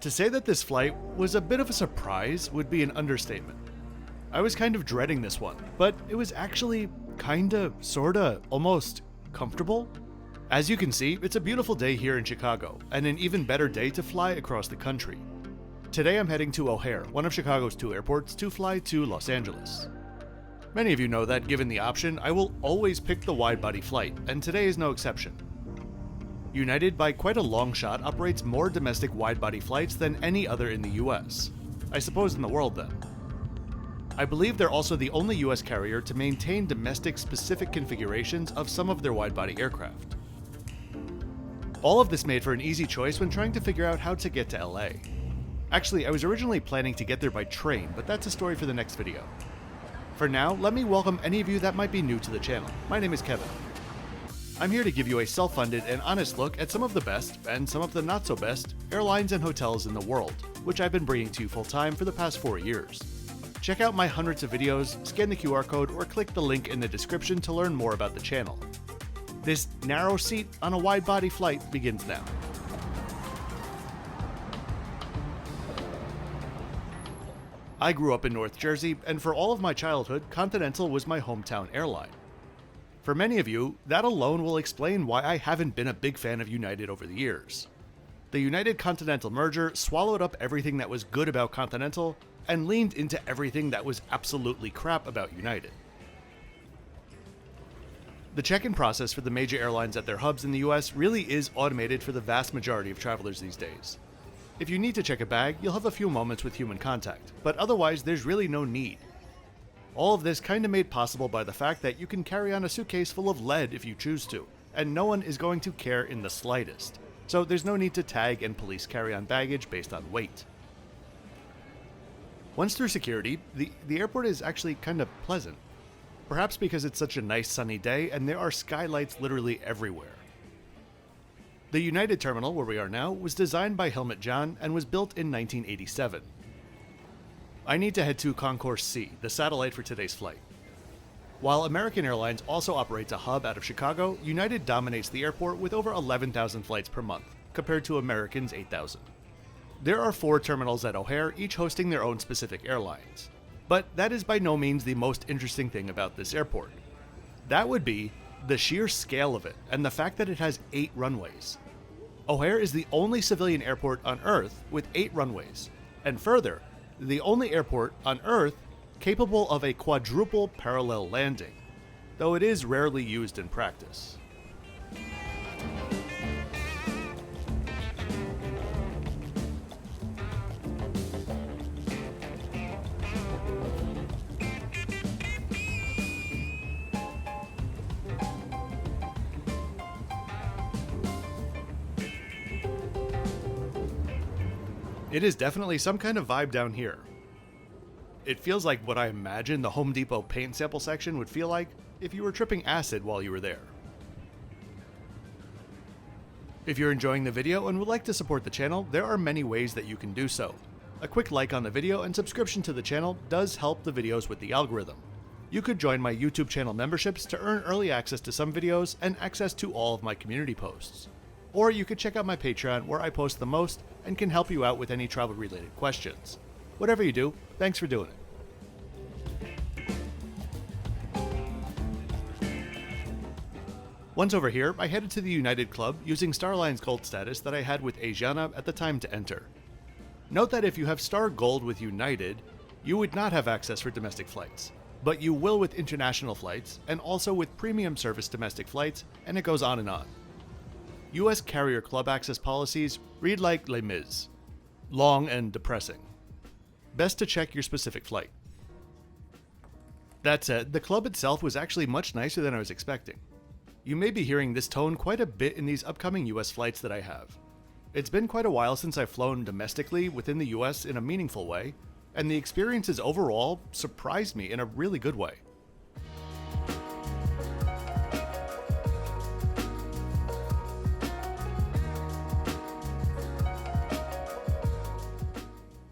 To say that this flight was a bit of a surprise would be an understatement. I was kind of dreading this one, but it was actually kinda, sorta, almost comfortable. As you can see, it's a beautiful day here in Chicago, and an even better day to fly across the country. Today I'm heading to O'Hare, one of Chicago's 2 airports, to fly to Los Angeles. Many of you know that given the option, I will always pick the wide-body flight, and today is no exception. United, by quite a long shot, operates more domestic wide-body flights than any other in the US. I suppose in the world then. I believe they're also the only US carrier to maintain domestic-specific configurations of some of their wide-body aircraft. All of this made for an easy choice when trying to figure out how to get to LA. Actually, I was originally planning to get there by train, but that's a story for the next video. For now, let me welcome any of you that might be new to the channel. My name is Kevin. I'm here to give you a self-funded and honest look at some of the best, and some of the not so best, airlines and hotels in the world, which I've been bringing to you full-time for the past 4 years. Check out my hundreds of videos, scan the QR code, or click the link in the description to learn more about the channel. This narrow seat on a wide-body flight begins now. I grew up in North Jersey, and for all of my childhood, Continental was my hometown airline. For many of you, that alone will explain why I haven't been a big fan of United over the years. The United-Continental merger swallowed up everything that was good about Continental and leaned into everything that was absolutely crap about United. The check-in process for the major airlines at their hubs in the US really is automated for the vast majority of travelers these days. If you need to check a bag, you'll have a few moments with human contact, but otherwise there's really no need. All of this kinda made possible by the fact that you can carry on a suitcase full of lead if you choose to, and no one is going to care in the slightest. So there's no need to tag and police carry-on baggage based on weight. Once through security, the airport is actually kind of pleasant. Perhaps because it's such a nice sunny day and there are skylights literally everywhere. The United Terminal, where we are now, was designed by Helmut John and was built in 1987. I need to head to Concourse C, the satellite for today's flight. While American Airlines also operates a hub out of Chicago, United dominates the airport with over 11,000 flights per month, compared to American's 8,000. There are 4 terminals at O'Hare, each hosting their own specific airlines. But that is by no means the most interesting thing about this airport. That would be the sheer scale of it, and the fact that it has 8 runways. O'Hare is the only civilian airport on Earth with 8 runways, and further, the only airport on Earth capable of a quadruple parallel landing, though it is rarely used in practice. It is definitely some kind of vibe down here. It feels like what I imagine the Home Depot paint sample section would feel like if you were tripping acid while you were there. If you're enjoying the video and would like to support the channel, there are many ways that you can do so. A quick like on the video and subscription to the channel does help the videos with the algorithm. You could join my YouTube channel memberships to earn early access to some videos and access to all of my community posts. Or you could check out my Patreon where I post the most and can help you out with any travel related questions. Whatever you do, thanks for doing it. Once over here, I headed to the United Club using Starline's Gold status that I had with Asiana at the time to enter. Note that if you have Star Gold with United, you would not have access for domestic flights, but you will with international flights and also with premium service domestic flights, and it goes on and on. US carrier club access policies read like Les Mis. Long and depressing. Best to check your specific flight. That said, the club itself was actually much nicer than I was expecting. You may be hearing this tone quite a bit in these upcoming US flights that I have. It's been quite a while since I've flown domestically within the US in a meaningful way, and the experiences overall surprised me in a really good way.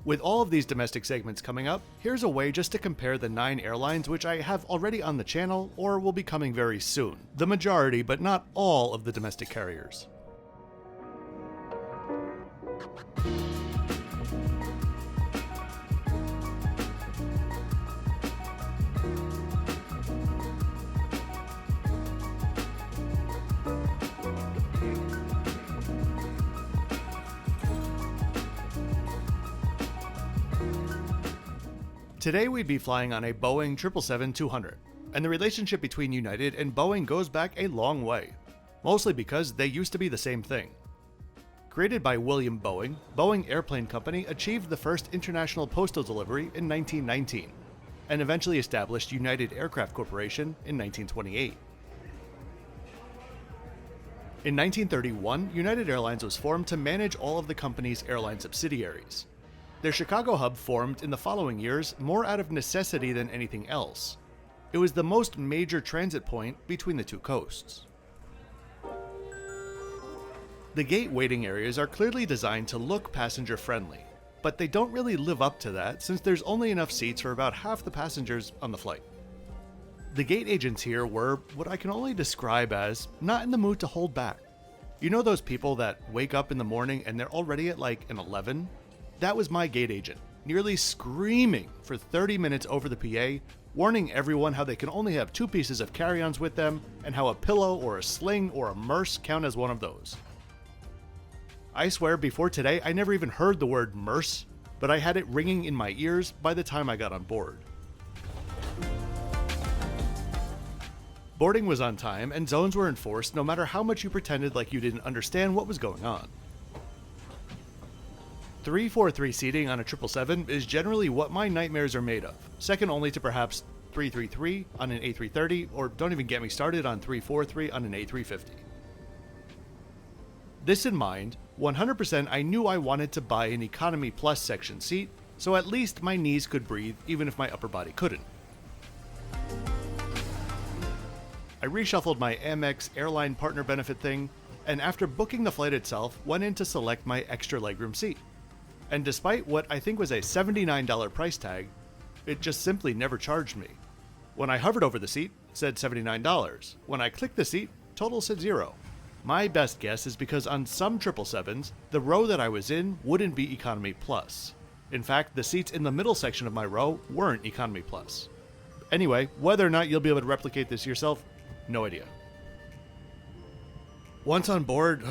With all of these domestic segments coming up, here's a way just to compare the 9 airlines which I have already on the channel or will be coming very soon. The majority, but not all, of the domestic carriers. Today we'd be flying on a Boeing 777-200, and the relationship between United and Boeing goes back a long way, mostly because they used to be the same thing. Created by William Boeing, Boeing Airplane Company achieved the first international postal delivery in 1919, and eventually established United Aircraft Corporation in 1928. In 1931, United Airlines was formed to manage all of the company's airline subsidiaries. Their Chicago hub formed in the following years more out of necessity than anything else. It was the most major transit point between the two coasts. The gate waiting areas are clearly designed to look passenger-friendly, but they don't really live up to that since there's only enough seats for about half the passengers on the flight. The gate agents here were what I can only describe as not in the mood to hold back. You know those people that wake up in the morning and they're already at like an 11? That was my gate agent, nearly screaming for 30 minutes over the PA, warning everyone how they can only have 2 pieces of carry-ons with them and how a pillow or a sling or a merce count as one of those. I swear before today I never even heard the word merce, but I had it ringing in my ears by the time I got on board. Boarding was on time and zones were enforced no matter how much you pretended like you didn't understand what was going on. 343 seating on a 777 is generally what my nightmares are made of, second only to perhaps 333 on an A330, or don't even get me started on 343 on an A350. This in mind, 100% I knew I wanted to buy an Economy Plus section seat, so at least my knees could breathe even if my upper body couldn't. I reshuffled my Amex airline partner benefit thing, and after booking the flight itself, went in to select my extra legroom seat. And despite what I think was a $79 price tag, it just simply never charged me. When I hovered over the seat, it said $79. When I clicked the seat, total said 0. My best guess is because on some 777s, the row that I was in wouldn't be Economy Plus. In fact, the seats in the middle section of my row weren't Economy Plus. Anyway, whether or not you'll be able to replicate this yourself, no idea. Once on board,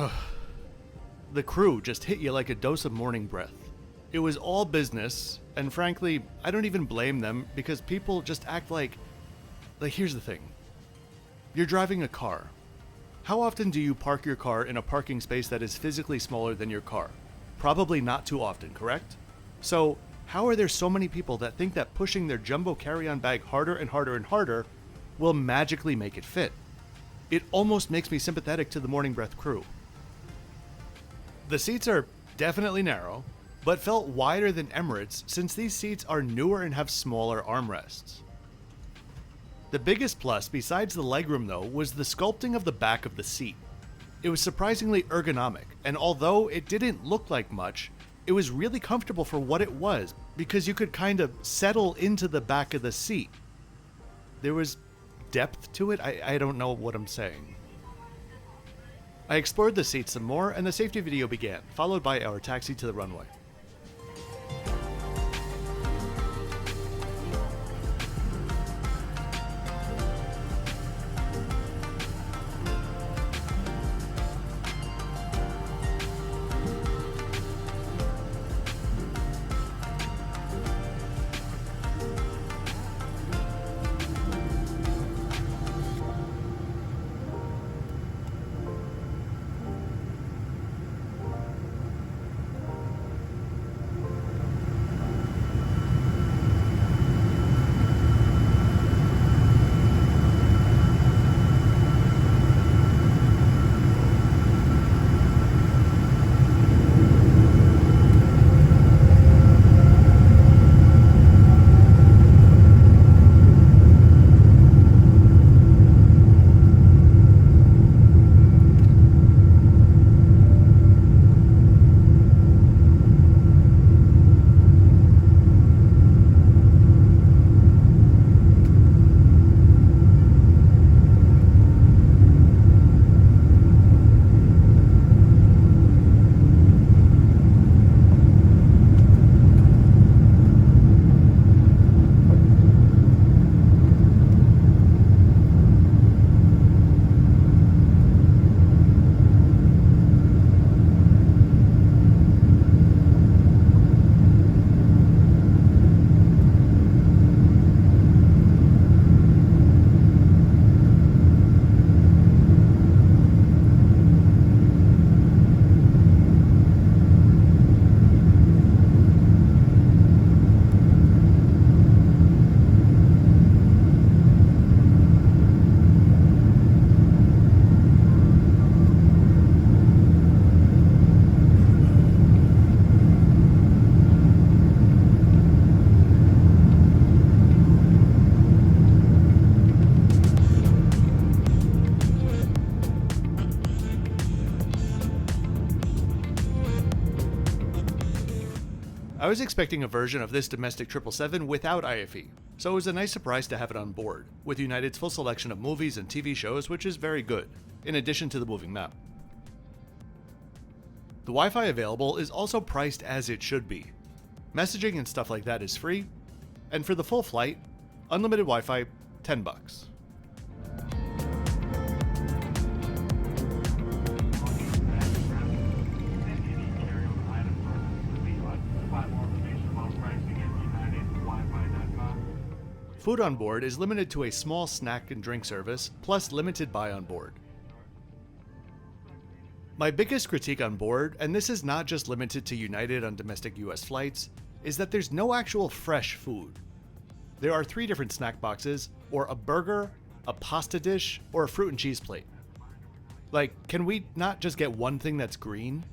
the crew just hit you like a dose of morning breath. It was all business, and frankly, I don't even blame them because people just act like here's the thing. You're driving a car. How often do you park your car in a parking space that is physically smaller than your car? Probably not too often, correct? So, how are there so many people that think that pushing their jumbo carry-on bag harder and harder and harder will magically make it fit? It almost makes me sympathetic to the morning breath crew. The seats are definitely narrow, but felt wider than Emirates since these seats are newer and have smaller armrests. The biggest plus besides the legroom though was the sculpting of the back of the seat. It was surprisingly ergonomic, and although it didn't look like much, it was really comfortable for what it was because you could kind of settle into the back of the seat. There was depth to it. I don't know what I'm saying. I explored the seats some more and the safety video began, followed by our taxi to the runway. I was expecting a version of this domestic 777 without IFE, so it was a nice surprise to have it on board, with United's full selection of movies and TV shows, which is very good, in addition to the moving map. The Wi-Fi available is also priced as it should be. Messaging and stuff like that is free, and for the full flight, unlimited Wi-Fi, $10. Food on board is limited to a small snack and drink service, plus limited buy on board. My biggest critique on board, and this is not just limited to United on domestic US flights, is that there's no actual fresh food. There are 3 different snack boxes, or a burger, a pasta dish, or a fruit and cheese plate. Like, can we not just get one thing that's green?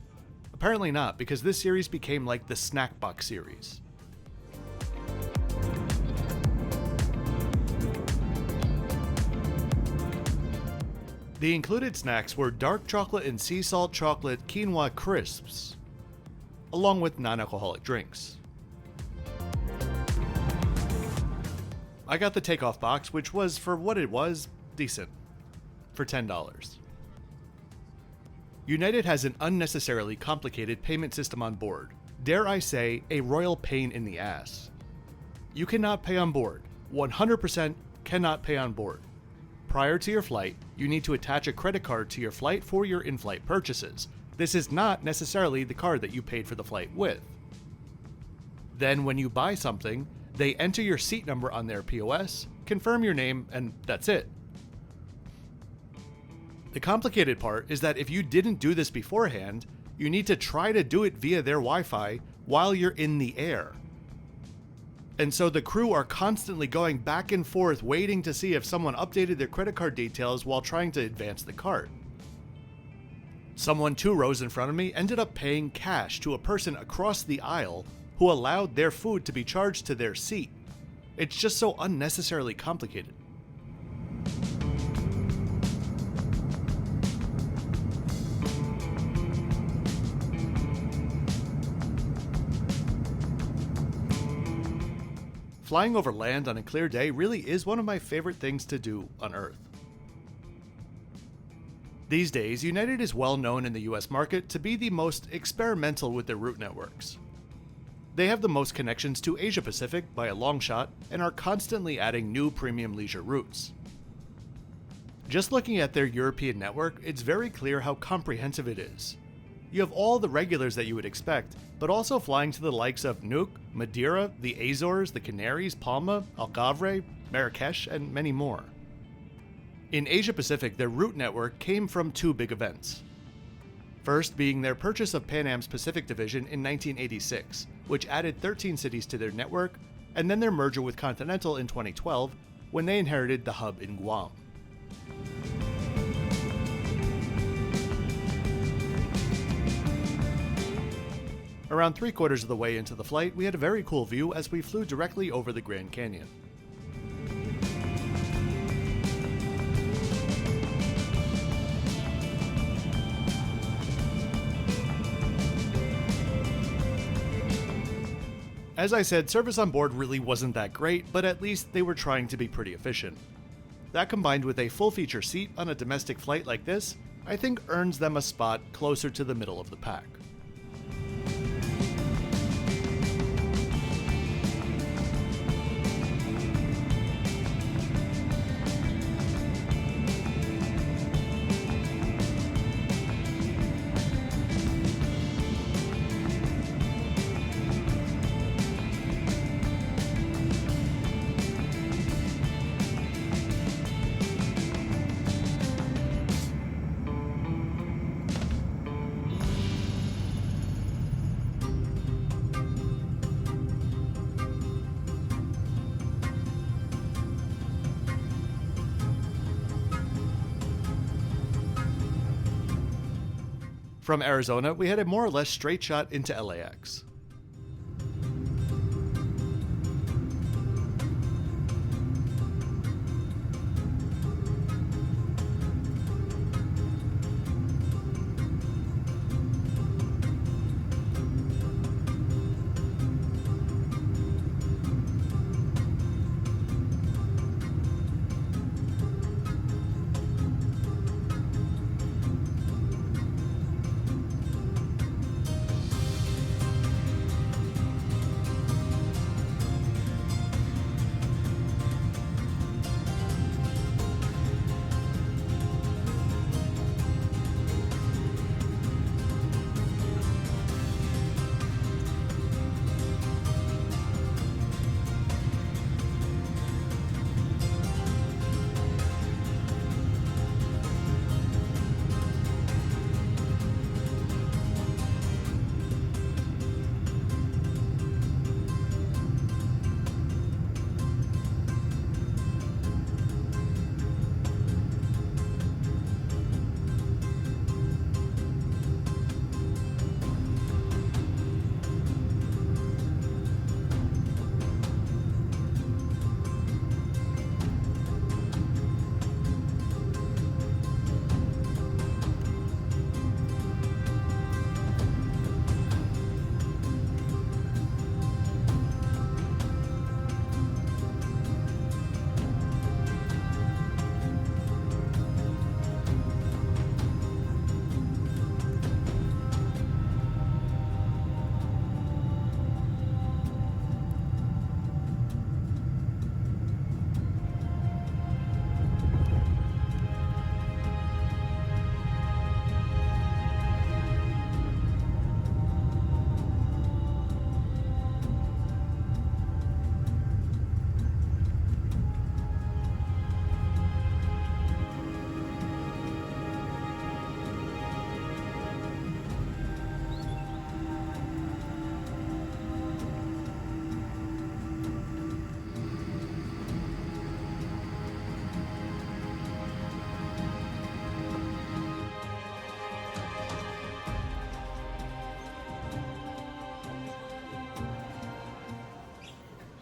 Apparently not, because this series became like the snack box series. The included snacks were dark chocolate and sea salt chocolate quinoa crisps, along with non-alcoholic drinks. I got the takeoff box, which was, for what it was, decent, for $10. United has an unnecessarily complicated payment system on board. Dare I say, a royal pain in the ass. You cannot pay on board. 100% cannot pay on board. Prior to your flight, you need to attach a credit card to your flight for your in-flight purchases. This is not necessarily the card that you paid for the flight with. Then when you buy something, they enter your seat number on their POS, confirm your name, and that's it. The complicated part is that if you didn't do this beforehand, you need to try to do it via their Wi-Fi while you're in the air. And so the crew are constantly going back and forth waiting to see if someone updated their credit card details while trying to advance the cart. Someone 2 rows in front of me ended up paying cash to a person across the aisle who allowed their food to be charged to their seat. It's just so unnecessarily complicated. Flying over land on a clear day really is one of my favorite things to do on Earth. These days, United is well known in the US market to be the most experimental with their route networks. They have the most connections to Asia Pacific by a long shot and are constantly adding new premium leisure routes. Just looking at their European network, it's very clear how comprehensive it is. You have all the regulars that you would expect, but also flying to the likes of Nuuk, Madeira, the Azores, the Canaries, Palma, Algarve, Marrakesh, and many more. In Asia Pacific, their route network came from 2 big events. First being their purchase of Pan Am's Pacific Division in 1986, which added 13 cities to their network, and then their merger with Continental in 2012, when they inherited the hub in Guam. Around 3/4 of the way into the flight, we had a very cool view as we flew directly over the Grand Canyon. As I said, service on board really wasn't that great, but at least they were trying to be pretty efficient. That combined with a full-feature seat on a domestic flight like this, I think earns them a spot closer to the middle of the pack. From Arizona, we had a more or less straight shot into LAX.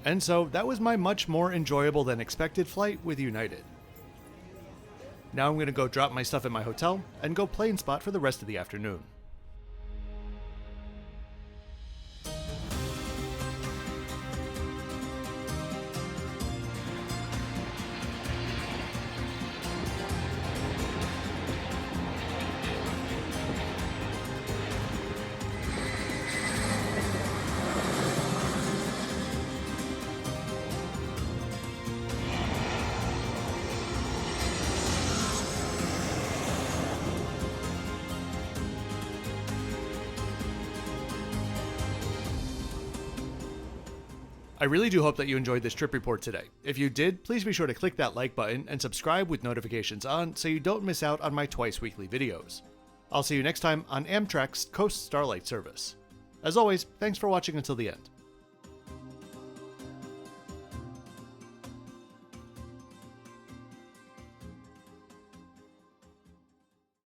And so that was my much more enjoyable than expected flight with United. Now I'm going to go drop my stuff at my hotel and go plane spot for the rest of the afternoon. I really do hope that you enjoyed this trip report today. If you did, please be sure to click that like button and subscribe with notifications on so you don't miss out on my twice weekly videos. I'll see you next time on Amtrak's Coast Starlight service. As always, thanks for watching until the end.